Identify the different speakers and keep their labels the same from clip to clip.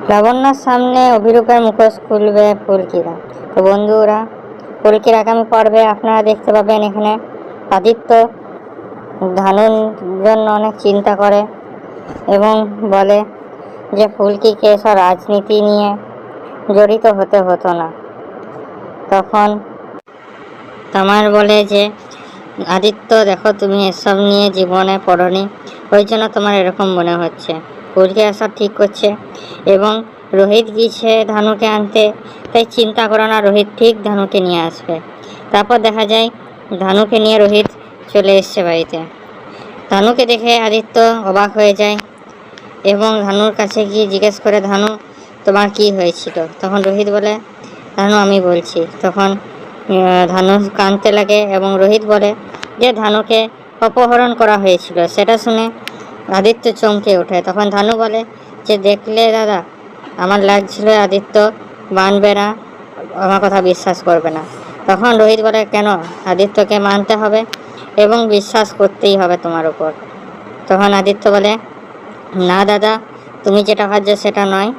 Speaker 1: লাবণ্যর সামনে অভিরূপের মুখোশ খুলবে ফুলকিরা। তো বন্ধুরা, ফুলকির আগামী পর্বে আপনারা দেখতে পাবেন এখানে আদিত্য ধানুর জন্য অনেক চিন্তা করে এবং বলে যে ফুলকিকে এসব রাজনীতি নিয়ে জড়িত হতে হতো না। তখন তামার বলে যে আদিত্য, দেখো তুমি এসব নিয়ে জীবনে পড়নি, ওই জন্য তোমার এরকম মনে হচ্ছে। ফুলকি এসব ঠিক করছে এবং রোহিত গিয়েছে ধানুকে আনতে, তাই চিন্তা করো না, রোহিত ঠিক ধানুকে নিয়ে আসবে। তারপর দেখা যায় ধানুকে নিয়ে রোহিত চলে এসছে বাড়িতে। ধানুকে দেখে আদিত্য অবাক হয়ে যায় এবং ধানুর কাছে গিয়ে জিজ্ঞেস করে, ধানু তোমার কি হয়েছিল? তখন রোহিত বলে, ধানু আমি বলছি। তখন ধানু কাঁদতে লাগে এবং রোহিত বলে যে ধানুকে অপহরণ করা হয়েছিল। সেটা শুনে আদিত্য চমকে ওঠে। তখন ধানু বলে যে দেখলে দাদা, আমার লাগছিল আদিত্য মানবে না, আমার কথা বিশ্বাস করবে না। তখন রোহিত বলে, কেন? আদিত্যকে মানতে হবে এবং বিশ্বাস করতেই হবে তোমার উপর। তখন আদিত্য বলে, না দাদা, তুমি যেটা ভাবছো সেটা নয়।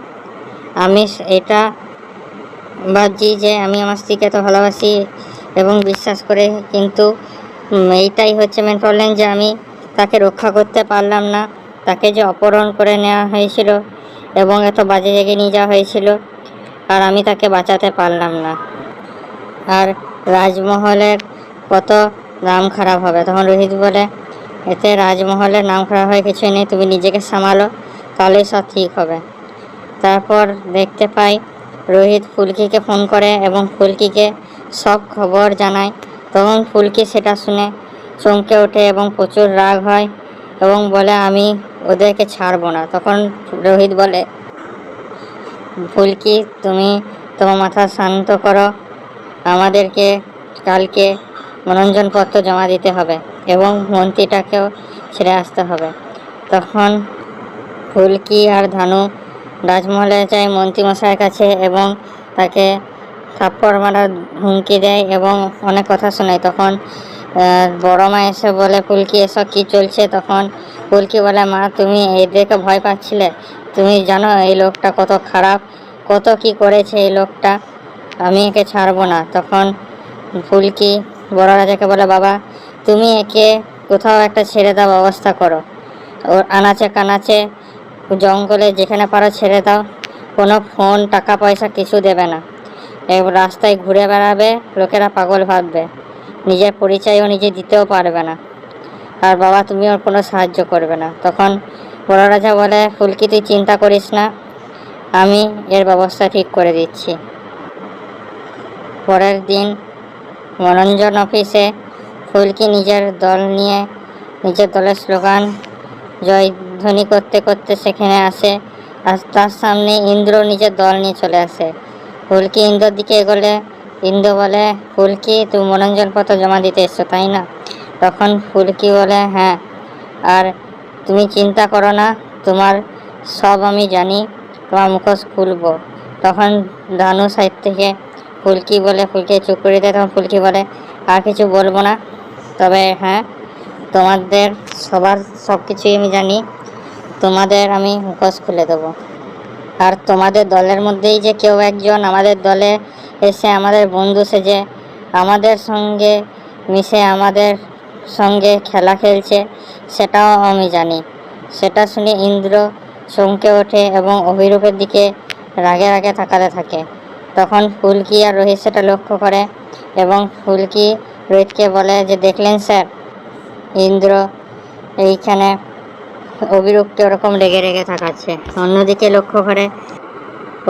Speaker 1: আমি এটা ভাবছি যে আমি আমার স্ত্রীকে তো ভালোবাসি এবং বিশ্বাস করে, কিন্তু এইটাই হচ্ছে মেন প্রবলেম যে আমি তাকে রক্ষা করতে পারলাম না। তাকে যে অপহরণ করে নেওয়া হয়েছিল এবং এত বাজে জায়গায় নিয়ে যাওয়া হয়েছিল, আর আমি তাকে বাঁচাতে পারলাম না। আর রাজমহলের কত নাম খারাপ হবে। তখন রোহিত বলে, এতে রাজমহলের নাম খারাপ হয়ে কিছুই নেই, তুমি নিজেকে সামালো, তাহলেই সব ঠিক হবে। তারপর দেখতে পাই রোহিত ফুলকিকে ফোন করে এবং ফুলকিকে সব খবর জানায়। তখন ফুলকি সেটা শুনে চমকে ওঠে এবং প্রচুর রাগ হয় এবং বলে, আমি ওদেরকে ছাড়বো না। তখন রোহিত বলে, ফুলকি তুমি তোমার মাথা শান্ত করো, আমাদেরকে কালকে মনোনয়নপত্র জমা দিতে হবে এবং মন্ত্রীটাকেও ছেড়ে আসতে হবে। তখন ফুলকি আর ধানু রাজমহলে যায় মন্ত্রীমশাইয়ের কাছে এবং তাকে থাপ্পড় মারার হুমকি দেয় এবং অনেক কথা শোনায়। তখন বড় মা এসে বলে, ফুলকি এসব কী চলছে? তখন ফুলকি বলে, মা তুমি এদেরকে ভয় পাচ্ছিলে, তুমি জানো এই লোকটা কত খারাপ, কত কি করেছে এই লোকটা, আমি একে ছাড়বো না। তখন ফুলকি বড় রাজাকে বলে, বাবা তুমি একে কোথাও একটা ছেড়ে দাও, ব্যবস্থা করো, ওর আনাচে কানাচে জঙ্গলে যেখানে পারো ছেড়ে দাও, কোনো ফোন টাকা পয়সা কিছু দেবে না, রাস্তায় ঘুরে বেড়াবে, লোকেরা পাগল ভাববে, নিজের পরিচয়ও নিজে দিতেও পারবে না, আর বাবা তুমি ওর কোনো সাহায্য করবে না। তখন বড় রাজা বলে, ফুলকি তুই চিন্তা করিস না, আমি এর ব্যবস্থা ঠিক করে দিচ্ছি। পরের দিন মনোরঞ্জন অফিসে ফুলকি নিজের দল নিয়ে নিজের দলের স্লোগান জয়ধ্বনি করতে করতে সেখানে আসে, আর তার সামনে ইন্দ্র নিজের দল নিয়ে চলে আসে। ফুলকি ইন্দ্রর দিকে এগোলে ইন্দ্র বলে, ফুলকি তুমি মনোনয়নপত্র জমা দিতে এসছো তাই না? তখন ফুলকি বলে, হ্যাঁ, আর তুমি চিন্তা করো না, তোমার সব আমি জানি, তোমার মুখোশ খুলবো। তখন ধানু সাইড থেকে ফুলকি বলে, ফুলকি চুপ করে দেয়। তখন ফুলকি বলে, আর কিছু বলবো না, তবে হ্যাঁ, তোমাদের সবার সব কিছুই আমি জানি, তোমাদের আমি মুখোশ খুলে দেবো। আর তোমাদের দলের মধ্যেই যে কেউ একজন আমাদের দলে এসে আমাদের বন্ধু সেজে আমাদের সঙ্গে মিশে আমাদের সঙ্গে খেলা খেলছে, সেটাও আমি জানি। সেটা শুনে ইন্দ্র চমকে ওঠে এবং অভিরূপের দিকে রাগে রাগে তাকাতে থাকে। তখন ফুলকি আর রোহিত সেটা লক্ষ্য করে এবং ফুলকি রোহিতকে বলে যে, দেখলেন স্যার, ইন্দ্র এইখানে অভিরূপকে ওরকম রেগে রেগে তাকাচ্ছে। অন্যদিকে লক্ষ্য করে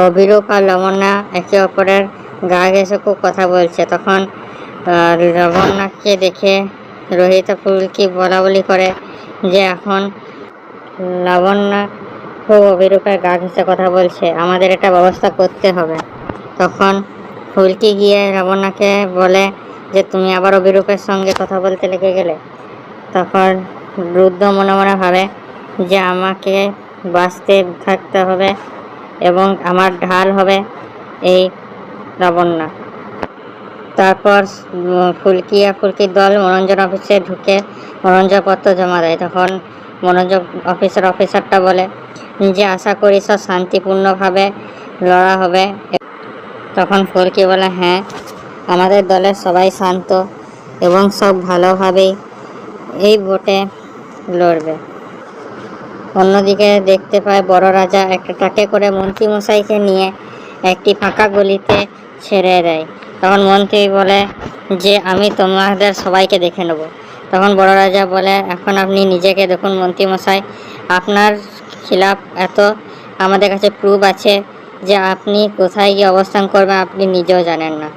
Speaker 1: অভিরূপ আর লাবণ্যা একে অপরের গা ঘেঁষে খুব কথা বলছে। তখন লাবণ্যাকে দেখে রোহিত ফুলকি বলা বলি করে যে এখন লাবণ্যা খুব অভিরূপের গা ঘেঁষে কথা বলছে, আমাদের এটা ব্যবস্থা করতে হবে। তখন ফুলকি গিয়ে লাবণ্যাকে বলে যে তুমি আবার অভিরূপের সঙ্গে কথা বলতে লেগে গেলে। তখন রুদ্র মনে মনে ভাবে যে আমাকে বাঁচতে থাকতে হবে এবং আমার ঢাল হবে এই লাবণ্যা। তারপর ফুলকি আর ফুলকির দল মনোরঞ্জন অফিসে ঢুকে মনোনয়নপত্র জমা দেয়। তখন মনোরঞ্জন অফিসারটা বলে, যে আশা করি সব শান্তিপূর্ণভাবে লড়া হবে। তখন ফুলকি বলে, হ্যাঁ, আমাদের দলের সবাই শান্ত এবং সব ভালোভাবেই এই ভোটে লড়বে। অন্যদিকে দেখতে পায় বড় রাজা একটা ট্রাকে করে মন্ত্রীমশাইকে নিয়ে একটি ফাঁকা গলিতে ছেড়ে দেয়। তখন মন্ত্রী বলে যে আমি তোমাদের সবাইকে দেখে নেব। তখন বড় রাজা বলে, এখন আপনি নিজেকে দেখুন মন্ত্রীমশাই, আপনার খিলাফ এত আমাদের কাছে প্রুফ আছে যে আপনি কোথায় গিয়ে অবস্থান করবেন আপনি নিজেও জানেন না।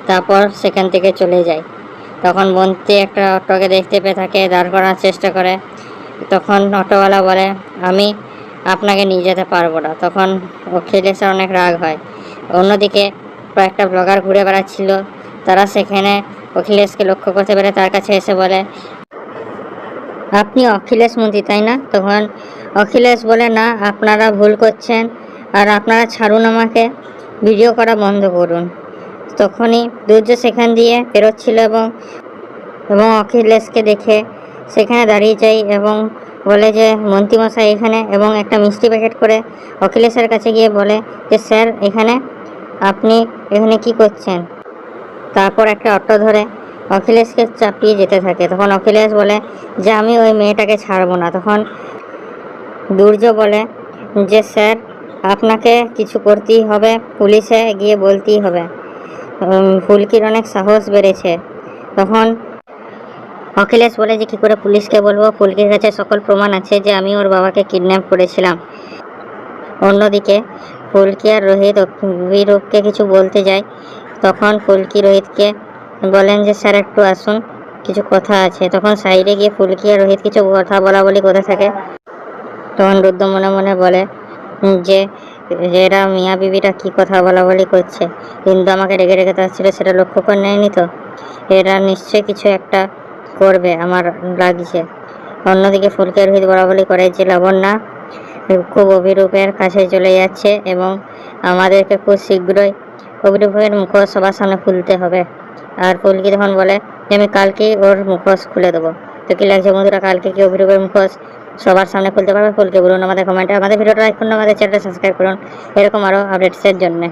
Speaker 1: তারপর সেখান থেকে চলে যায়। তখন মন্ত্রী একটা অটোকে দেখতে পেয়ে তাকে দাঁড় করার চেষ্টা করে। তখন অটোওয়ালা বলে, আমি আপনাকে নিয়ে যেতে পারবো না। তখন অখিলেশের অনেক রাগ হয়। অন্যদিকে কয়েকটা ব্লগার ঘুরে বেড়াচ্ছিল, তারা সেখানে অখিলেশকে লক্ষ্য করতে পেরে তার কাছে এসে বলে, আপনি অখিলেশ মন্ত্রী তাই না? তখন অখিলেশ বলে, না, আপনারা ভুল করছেন, আর আপনারা ছাড়ুন আমাকে, ভিডিও করা বন্ধ করুন। তখনই দুর্য সেখান দিয়ে বেরোচ্ছিল এবং অখিলেশকে দেখে সেখানে দাঁড়িয়ে যায় এবং বলে যে মন্ত্রীমশাই এখানে, এবং একটা মিষ্টি প্যাকেট করে অখিলেশের কাছে গিয়ে বলে যে স্যার আপনি এখানে কি করছেন? তারপর একটা অটো ধরে অখিলেশকে চাপিয়ে যেতে থাকে। তখন অখিলেশ বলে যে আমি ওই মেয়েটাকে ছাড়বো না। তখন দুর্য বলে যে স্যার আপনাকে কিছু করতেই হবে, পুলিশে গিয়ে বলতেই হবে, ফুলকির অনেক সাহস বেড়েছে। তখন অখিলেশ বলে যে কী করে পুলিশকে বলবো, ফুলকির কাছে সকল প্রমাণ আছে যে আমি ওর বাবাকে কিডন্যাপ করেছিলাম। অন্যদিকে ফুলকি আর রোহিত অভিরূপকে কিছু বলতে যায়। তখন ফুলকি রোহিতকে বলেন যে স্যার একটু আসুন, কিছু কথা আছে। তখন সাইডে গিয়ে ফুলকি আর রোহিত কিছু কথা বলি করতে থাকে। তখন রুদ্র মনে মনে বলে যে এরা মিয়া বিবিটা কী কথা বলি করছে, কিন্তু আমাকে রেগে রেগে তাচ্ছিল, সেটা লক্ষ্য করে নেয়নি তো? এরা নিশ্চয়ই কিছু একটা করবে, আমার লাগছে। অন্যদিকে ফুলকি রোহিত বলাবলি করে যে লাবণ্যা খুব অভিরূপের কাছে চলে যাচ্ছে এবং আমাদেরকে খুব শীঘ্রই অভিরূপের মুখোশ সবার সামনে খুলতে হবে। আর ফুলকি তখন বলে যে আমি কালকেই ওর মুখোশ খুলে দেবো। তো কী লাগছে বন্ধুরা, কালকে কি অভিরূপের মুখোশ সবার সামনে খুলতে পারবে? ফুলকি বলুন আমাদের কমেন্টে। আমাদের ভিডিওটা লাইক করুন, আমাদের চ্যানেলটা সাবস্ক্রাইব করুন এরকম আরও আপডেটসের জন্য।